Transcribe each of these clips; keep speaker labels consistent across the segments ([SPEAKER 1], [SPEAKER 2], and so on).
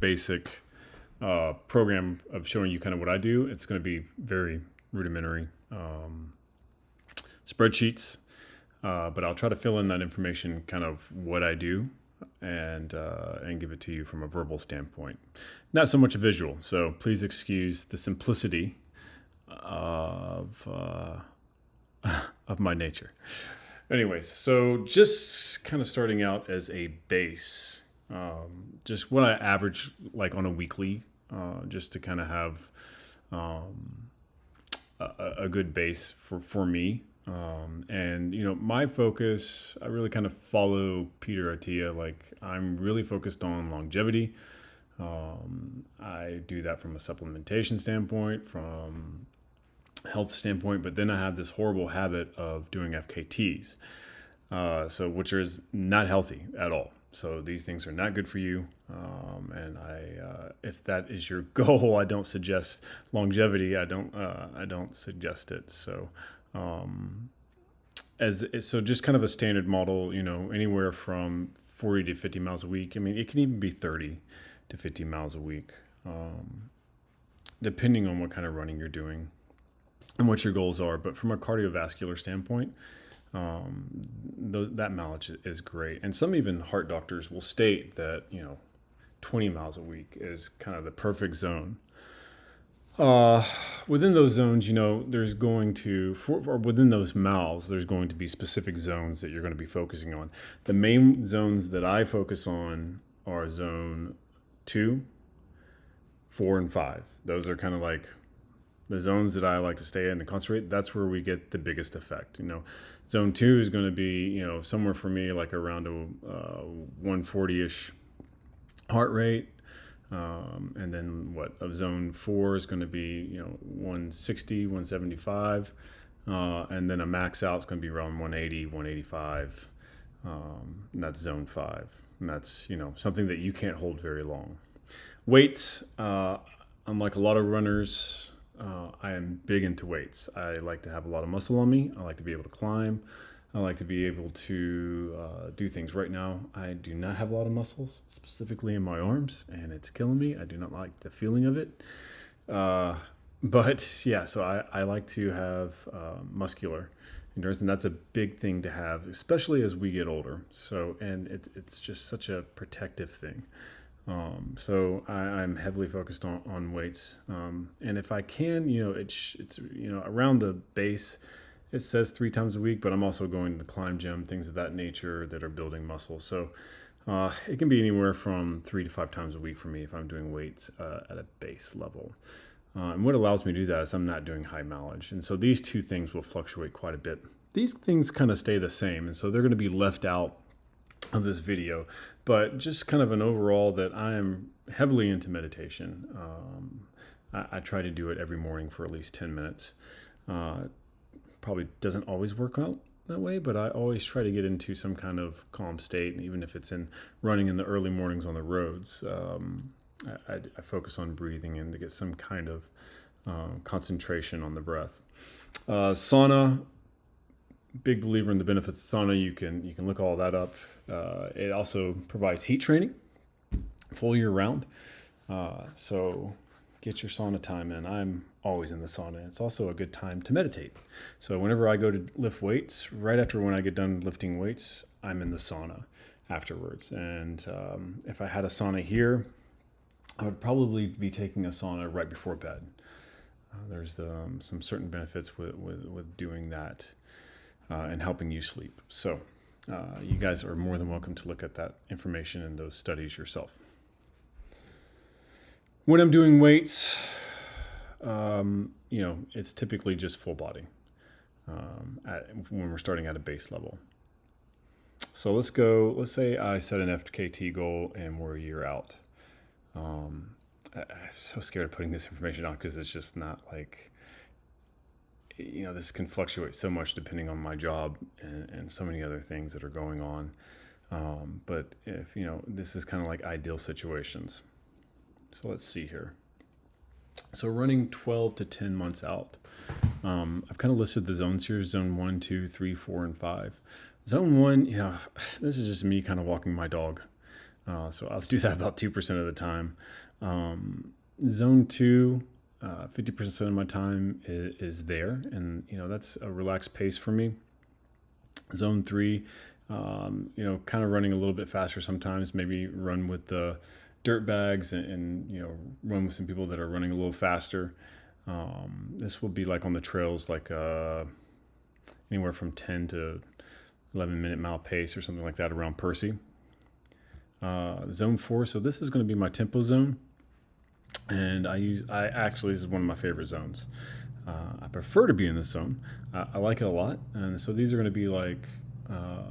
[SPEAKER 1] basic program of showing you kind of what I do. It's going to be very rudimentary spreadsheets, but I'll try to fill in that information, kind of what I do, and give it to you from a verbal standpoint, not so much a visual. So please excuse the simplicity of of my nature. Anyways, so just kind of starting out as a base, just what I average like on a weekly, just to kind of have a good base for me. And my focus, I really kind of follow Peter Attia. Like, I'm really focused on longevity. I do that from a supplementation standpoint, from health standpoint, but then I have this horrible habit of doing FKTs, which is not healthy at all. So these things are not good for you. And if that is your goal, I don't suggest longevity. I don't suggest it. So, so just kind of a standard model, anywhere from 40 to 50 miles a week. I mean, it can even be 30 to 50 miles a week, depending on what kind of running you're doing and what your goals are. But from a cardiovascular standpoint, that mileage is great. And some even heart doctors will state that, 20 miles a week is kind of the perfect zone. Within those zones, there's going to, or within those miles, there's going to be specific zones that you're going to be focusing on. The main zones that I focus on are zone 2, 4, and 5. Those are kind of like the zones that I like to stay in and concentrate. That's where we get the biggest effect. Zone 2 is going to be, somewhere for me, like around a 140-ish heart rate. And then of zone 4 is going to be, 160, 175. And then a max out is going to be around 180, 185. And that's zone 5. And that's, something that you can't hold very long. Weights, unlike a lot of runners, I am big into weights. I like to have a lot of muscle on me. I like to be able to climb. I like to be able to do things. Right now, I do not have a lot of muscles, specifically in my arms, and it's killing me. I do not like the feeling of it. But yeah, so I like to have muscular endurance, and that's a big thing to have, especially as we get older. So, and it's just such a protective thing. So I'm heavily focused on weights. And if I can, it's around the base. It says 3 times a week, but I'm also going to the climb gym, things of that nature that are building muscle. So it can be anywhere from 3 to 5 times a week for me if I'm doing weights at a base level. And what allows me to do that is I'm not doing high mileage. And so these two things will fluctuate quite a bit. These things kind of stay the same, and so they're going to be left out of this video. But just kind of an overall that I am heavily into meditation. I try to do it every morning for at least 10 minutes. Probably doesn't always work out that way, but I always try to get into some kind of calm state. And even if it's in running in the early mornings on the roads, I focus on breathing and to get some kind of concentration on the breath. Sauna, big believer in the benefits of sauna. You can look all that up. It also provides heat training full year round. So get your sauna time in. I'm always in the sauna. It's also a good time to meditate. So whenever I go to lift weights, right after when I get done lifting weights, I'm in the sauna afterwards. And if I had a sauna here, I would probably be taking a sauna right before bed. There's some certain benefits with doing that and helping you sleep. So you guys are more than welcome to look at that information and those studies yourself. When I'm doing weights, it's typically just full body when we're starting at a base level. So let's say I set an FKT goal and we're a year out. I'm so scared of putting this information out because it's just not like, this can fluctuate so much depending on my job and so many other things that are going on. But if, this is kind of like ideal situations. So let's see here. So running 12 to 10 months out, I've kind of listed the zones here, zone 1, 2, 3, 4, and 5. Zone 1, this is just me kind of walking my dog. So I'll do that about 2% of the time. Zone 2, 50% of my time is there, and that's a relaxed pace for me. Zone 3, kind of running a little bit faster sometimes. Maybe run with the dirt bags and run with some people that are running a little faster. This will be like on the trails, like anywhere from 10 to 11-minute mile pace or something like that around Percy. Zone 4, so this is going to be my tempo zone, and this is one of my favorite zones. I prefer to be in this zone. I like it a lot, and so these are going to be like a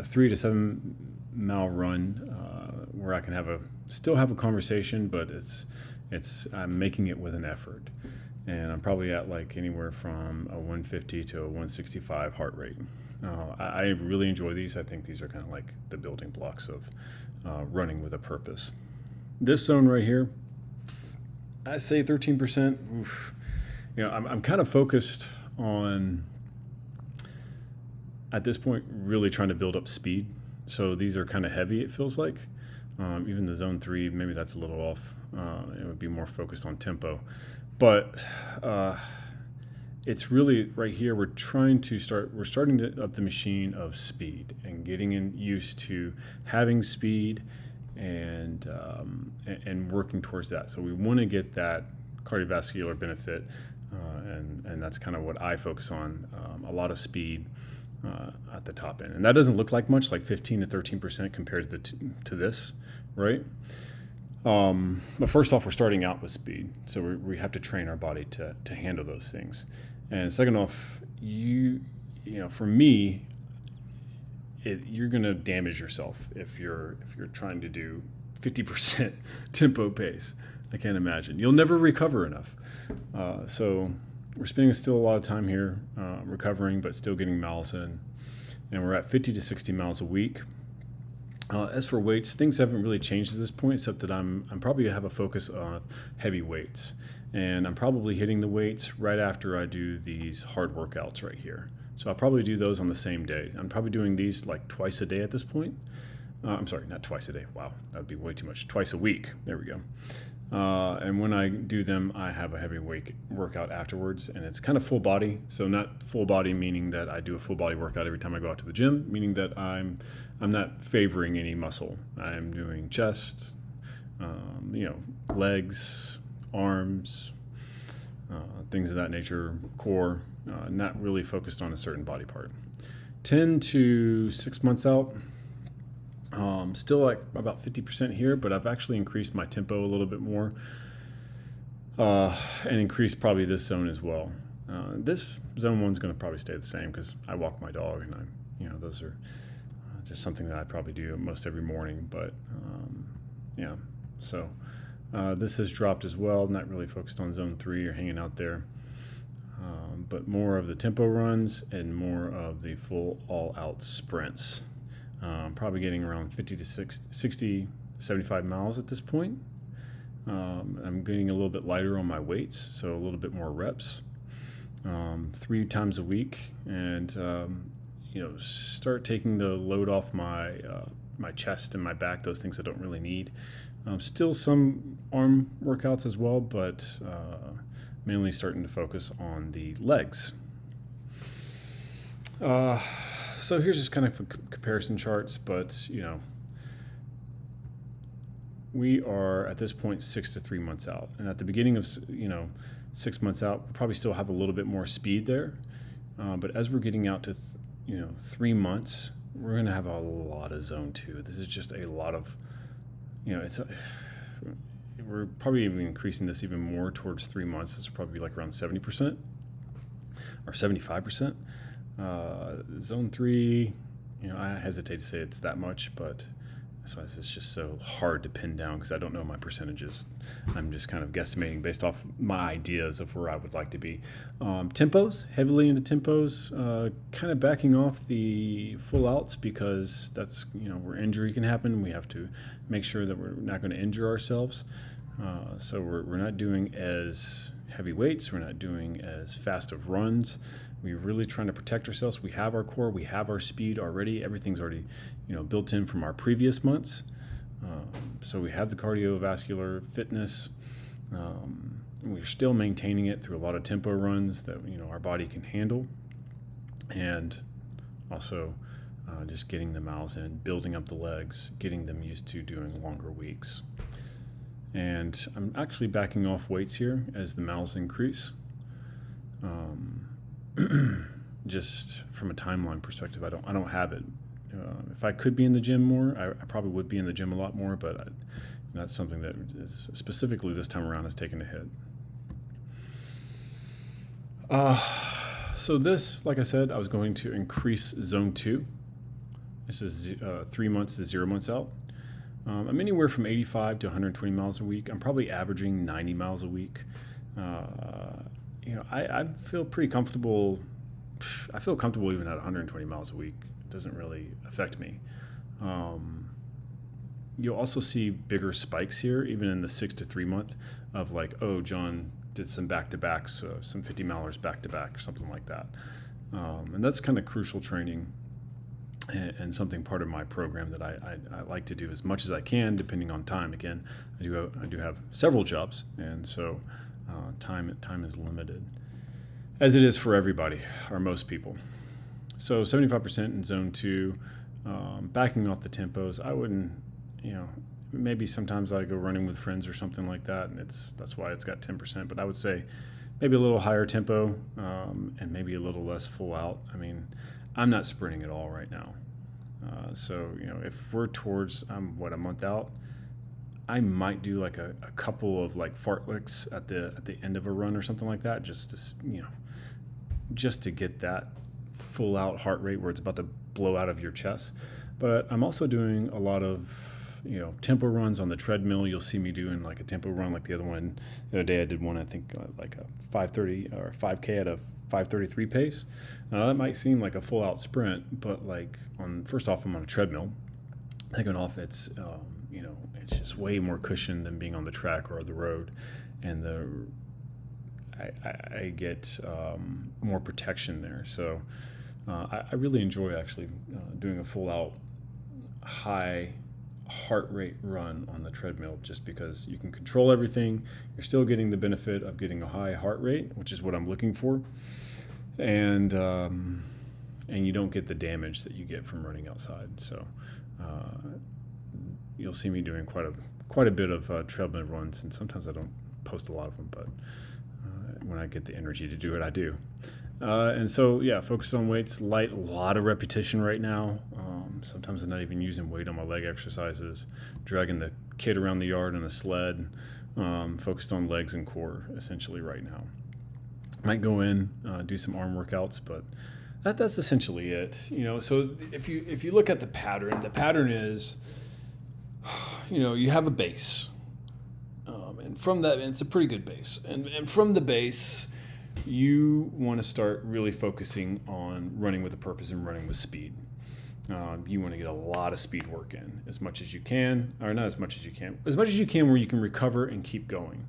[SPEAKER 1] 3 to 7 mile run where I can still have a conversation, but I'm making it with an effort. And I'm probably at like anywhere from a 150 to a 165 heart rate. I really enjoy these. I think these are kind of like the building blocks of running with a purpose. This zone right here, I say 13%. Oof. I'm kind of focused on, at this point, really trying to build up speed. So these are kind of heavy, it feels like. Even the zone 3, maybe that's a little off. It would be more focused on tempo. But it's really right here. We're starting to up the machine of speed and getting used to having speed and working towards that. So we want to get that cardiovascular benefit, and that's kind of what I focus on. A lot of speed at the top end, and that doesn't look like much, like 15 to 13% compared to this, right? But first off, we're starting out with speed, so we have to train our body to handle those things. And second off, for me, you're going to damage yourself if you're trying to do 50% tempo pace. I can't imagine. You'll never recover enough. So we're spending still a lot of time here recovering, but still getting miles in. And we're at 50 to 60 miles a week. As for weights, things haven't really changed at this point, except that I'm probably going to have a focus on heavy weights. And I'm probably hitting the weights right after I do these hard workouts right here. So I'll probably do those on the same day. I'm probably doing these like twice a day at this point. I'm sorry, not twice a day. Wow, that would be way too much. Twice a week. There we go. And when I do them, I have a heavy weight workout afterwards, and it's kind of full body. So not full body meaning that I do a full body workout every time I go out to the gym, meaning that I'm not favoring any muscle. I'm doing chest, legs, arms, things of that nature, core, not really focused on a certain body part. 10 to 6 months out, still like about 50% here, but I've actually increased my tempo a little bit more, and increased probably this zone as well. This zone 1's going to probably stay the same because I walk my dog, and those are just something that I probably do most every morning. But so this has dropped as well. Not really focused on zone 3 or hanging out there, but more of the tempo runs and more of the full all-out sprints. Probably getting around 50 to 60, 75 miles at this point. I'm getting a little bit lighter on my weights, so a little bit more reps, 3 times a week, and start taking the load off my chest and my back, those things I don't really need. Still some arm workouts as well, but mainly starting to focus on the legs. So here's just kind of comparison charts, but we are at this point 6 to 3 months out, and at the beginning of 6 months out, we probably still have a little bit more speed there. But as we're getting out to 3 months, we're going to have a lot of zone 2. This is just a lot of we're probably even increasing this even more towards 3 months. This will probably be like around 70% or 75%. Zone 3, I hesitate to say it's that much, but that's why it's just so hard to pin down because I don't know my percentages. I'm just kind of guesstimating based off my ideas of where I would like to be. Tempos, heavily into tempos, kind of backing off the full outs because that's, where injury can happen. We have to make sure that we're not going to injure ourselves. So we're not doing as heavy weights. We're not doing as fast of runs. We're really trying to protect ourselves. We have our core, we have our speed already. Everything's already, built in from our previous months. So we have the cardiovascular fitness. We're still maintaining it through a lot of tempo runs that our body can handle, and also just getting the miles in, building up the legs, getting them used to doing longer weeks. And I'm actually backing off weights here as the miles increase. Just from a timeline perspective, I don't have it. If I could be in the gym more, I probably would be in the gym a lot more, but that's something that is specifically this time around has taken a hit. So this, like I said, I was going to increase zone 2. This is 3 months to 0 months out. I'm anywhere from 85 to 120 miles a week. I'm probably averaging 90 miles a week. I feel pretty comfortable. I feel comfortable even at 120 miles a week. It doesn't really affect me. You'll also see bigger spikes here, even in the 6 to 3 month of like, oh, John did some back-to-backs, some 50 milers back-to-back or something like that. And that's kind of crucial training and something part of my program that I like to do as much as I can, depending on time. Again, I do have several jobs, and so time is limited, as it is for everybody or most people. So 75% in zone 2, backing off the tempos. I wouldn't, maybe sometimes I go running with friends or something like that, and that's why it's got 10%. But I would say maybe a little higher tempo and maybe a little less full out. I mean, I'm not sprinting at all right now. So, if we're towards, a month out, I might do like a couple of like fartleks at the end of a run or something like that, just to get that full out heart rate where it's about to blow out of your chest. But I'm also doing a lot of tempo runs on the treadmill. You'll see me doing like a tempo run, like the other day I did one, I think like a 5:30 or 5K at a 5:33 pace. Now that might seem like a full out sprint, but like first off, I'm on a treadmill. Second off, it's it's just way more cushion than being on the track or the road, and I get more protection there. So I really enjoy actually doing a full out high heart rate run on the treadmill, just because you can control everything. You're still getting the benefit of getting a high heart rate, which is what I'm looking for, and you don't get the damage that you get from running outside. So you'll see me doing quite a bit of treadmill runs, and sometimes I don't post a lot of them, but when I get the energy to do it, I do. And so, focus on weights, light, a lot of repetition right now. Sometimes I'm not even using weight on my leg exercises, dragging the kid around the yard on a sled, focused on legs and core essentially right now. Might go in, do some arm workouts, but that's essentially it. So if you look at the pattern is, you have a base. And from that, and it's a pretty good base. And from the base, you want to start really focusing on running with a purpose and running with speed. You want to get a lot of speed work in as much as you can, or not as much as you can where you can recover and keep going,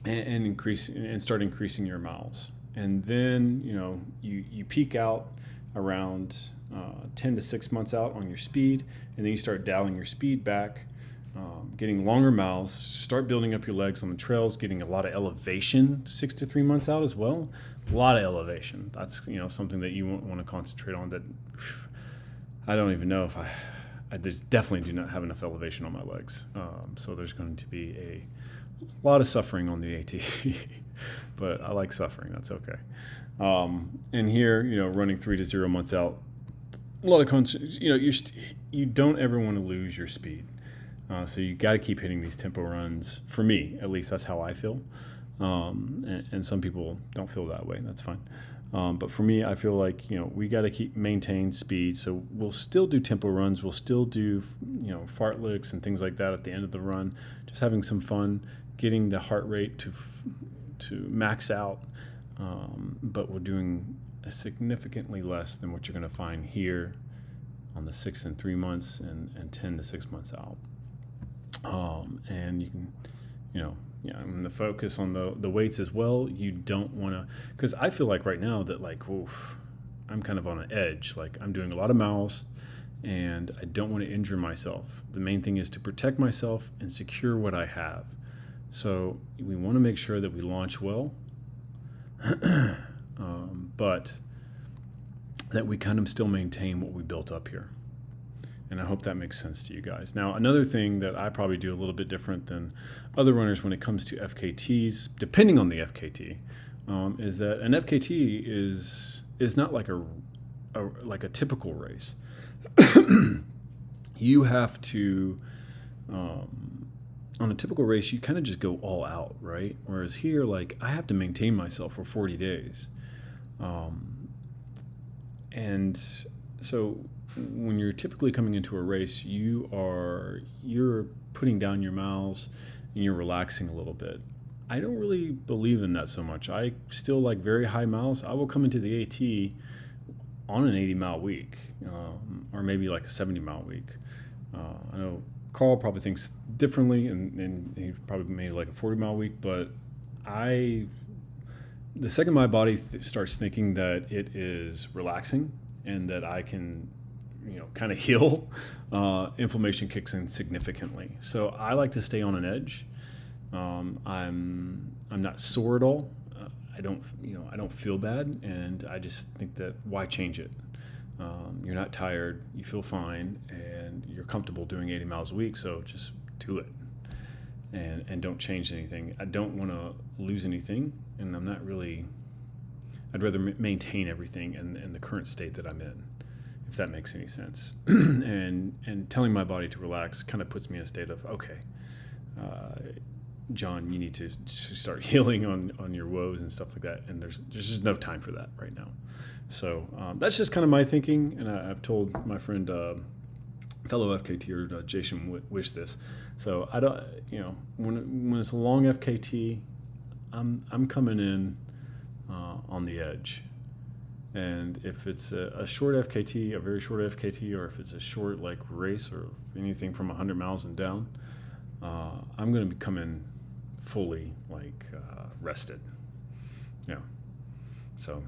[SPEAKER 1] and start increasing your miles. And then you peak out around 10 to 6 months out on your speed, and then you start dialing your speed back. Getting longer miles, start building up your legs on the trails, getting a lot of elevation 6 to 3 months out as well. A lot of elevation. That's something that you want to concentrate on. That I don't even know if I definitely do not have enough elevation on my legs. So there's going to be a lot of suffering on the AT, but I like suffering. That's okay. And here, running 3 to 0 months out, a lot of you don't ever want to lose your speed. So you got to keep hitting these tempo runs. For me, at least, that's how I feel. And some people don't feel that way. That's fine. But for me, I feel like we got to maintain speed. So we'll still do tempo runs. We'll still do fartleks and things like that at the end of the run. Just having some fun, getting the heart rate to max out. But we're doing significantly less than what you're going to find here on the 6 and 3 months and 10 to 6 months out. And you can, Yeah, I'm going to focus on the weights as well. You don't want to, because I feel like right now that like, oof, I'm kind of on an edge. Like I'm doing a lot of miles and I don't want to injure myself. The main thing is to protect myself and secure what I have. So we want to make sure that we launch well, but that we kind of still maintain what we built up here. And I hope that makes sense to you guys. Now, another thing that I probably do a little bit different than other runners when it comes to FKTs, depending on the FKT, is that an FKT is not like a typical race. You have to, on a typical race, you kind of just go all out, right? Whereas here, like I have to maintain myself for 40 days. And so when you're typically coming into a race, you're putting down your miles and you're relaxing a little bit. I don't really believe in that so much. I still like very high miles. I will come into the AT on an 80-mile week, or maybe like a 70-mile week. I know Carl probably thinks differently, and he probably made like a 40-mile week, but the second my body starts thinking that it is relaxing and that I can kind of heal, inflammation kicks in significantly. So I like to stay on an edge. I'm not sore at all. I don't feel bad, and I just think that why change it? You're not tired, you feel fine, and you're comfortable doing 80 miles a week. So just do it, and don't change anything. I don't want to lose anything, and I'm not really. I'd rather maintain everything in the current state that I'm in, if that makes any sense. and telling my body to relax kind of puts me in a state of, okay, John, you need to start healing on your woes and stuff like that. And there's just no time for that right now. So that's just kind of my thinking. And I've told my friend, fellow FKTer, Jason Wish this. So I don't, when it's a long FKT, I'm coming in on the edge. And if it's a short FKT, a very short FKT, or if it's a short like race or anything from 100 miles and down, I'm going to come in fully like rested. Yeah. So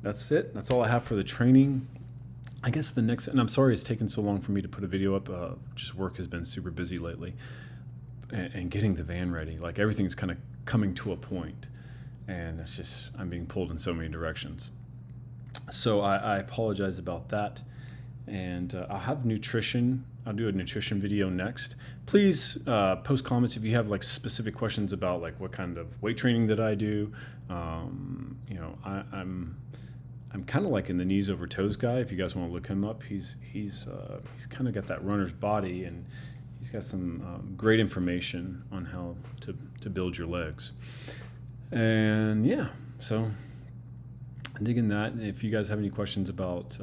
[SPEAKER 1] that's it. That's all I have for the training. I guess the next, and I'm sorry it's taken so long for me to put a video up. Just work has been super busy lately, and getting the van ready. Like everything's kind of coming to a point. And it's just, I'm being pulled in so many directions. So I apologize about that. And I'll have nutrition. I'll do a nutrition video next. Please post comments if you have like specific questions about like what kind of weight training that I do. I'm kind of like in the knees over toes guy. If you guys want to look him up, he's kind of got that runner's body, and he's got some great information on how to build your legs. And yeah, so digging that. If you guys have any questions about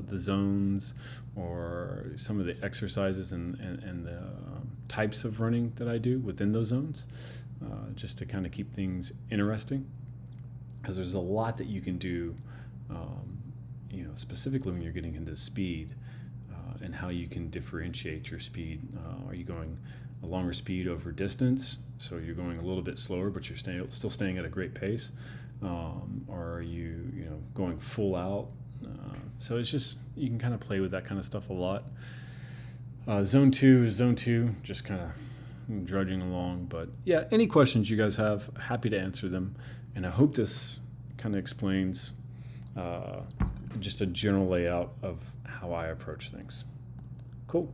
[SPEAKER 1] the zones or some of the exercises and the types of running that I do within those zones, just to kind of keep things interesting, because there's a lot that you can do, specifically when you're getting into speed, and how you can differentiate your speed. Are you going a longer speed over distance, so you're going a little bit slower, but you're still staying at a great pace, or are you going full out? So it's just, you can kind of play with that kind of stuff a lot. Zone 2 is zone 2, just kind of drudging along. But yeah, any questions you guys have, happy to answer them. And I hope this kind of explains just a general layout of how I approach things. Cool.